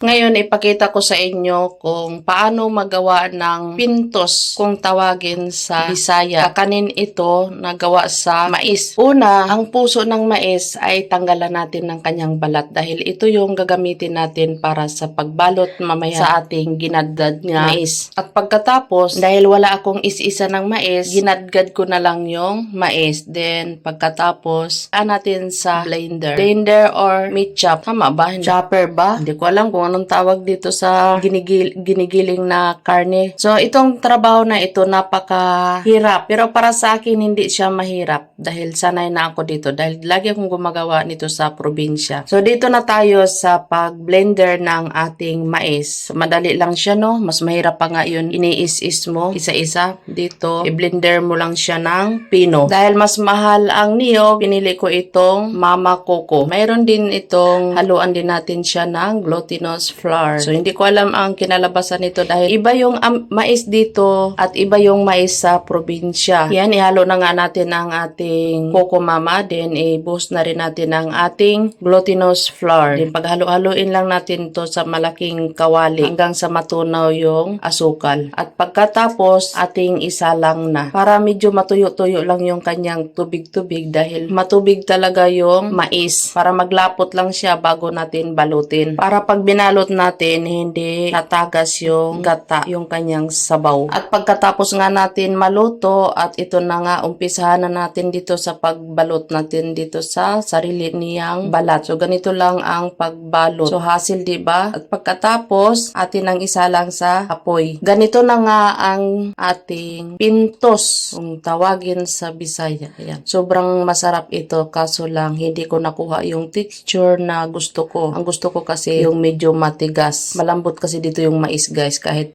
Ngayon, ipakita ko sa inyo kung paano magawa ng pintos kung tawagin sa Bisaya. Kakanin ito na gawa sa mais. Una, ang puso ng mais ay tanggalan natin ng kanyang balat dahil ito yung gagamitin natin para sa pagbalot mamaya sa ating ginadgad nga mais. At pagkatapos, dahil wala akong is-isa ng mais, ginadgad ko na lang yung mais. Then, pagkatapos, natin sa blender. Blender or meat chop. Tama ba? Chopper ba? Hindi ko alam kung anong tawag dito sa ginigiling na karne. So, itong trabaho na ito napakahirap. Pero para sa akin, hindi siya mahirap dahil sanay na ako dito. Dahil lagi akong gumagawa nito sa probinsya. So, dito na tayo sa pag-blender ng ating mais. Madali lang siya, no? Mas mahirap pa nga yun. Iniis-is mo isa-isa. Dito, i-blender mo lang siya ng pino. Dahil mas mahal ang niyog, pinili ko itong Mama Coco. Mayroon din itong haluan din natin siya ng glutinous flour. So, hindi ko alam ang kinalabasan nito dahil iba yung mais dito at iba yung mais sa probinsya. Yan, ihalo na nga natin ang ating Coco Mama. Then, i-boost na rin natin ang ating glutinous flour. Then, paghalo-haloin lang natin to sa malaking kawali hanggang sa matunaw yung asukal. At pagkatapos, ating isalang na. Para medyo matuyo-tuyo lang yung kanyang tubig-tubig dahil matubig talaga yung mais. Para maglapot lang siya bago natin balutin. Para pag binalot natin, hindi natagas yung gata, yung kanyang sabaw. At pagkatapos nga natin maluto, at ito na nga, umpisahan na natin dito sa pagbalot natin dito sa sarili niyang balat. So, ganito lang ang pagbalot. So, hassle, diba? At pagkatapos, atin ang isalang sa apoy. Ganito na nga ang ating pintos, kung tawagin sa Bisaya. Ayan. Sobrang masarap ito, kaso lang, hindi ko nakuha yung texture na gusto ko. Ang gusto ko kasi yung medyo matigas. Malambot kasi dito yung mais, guys, kahit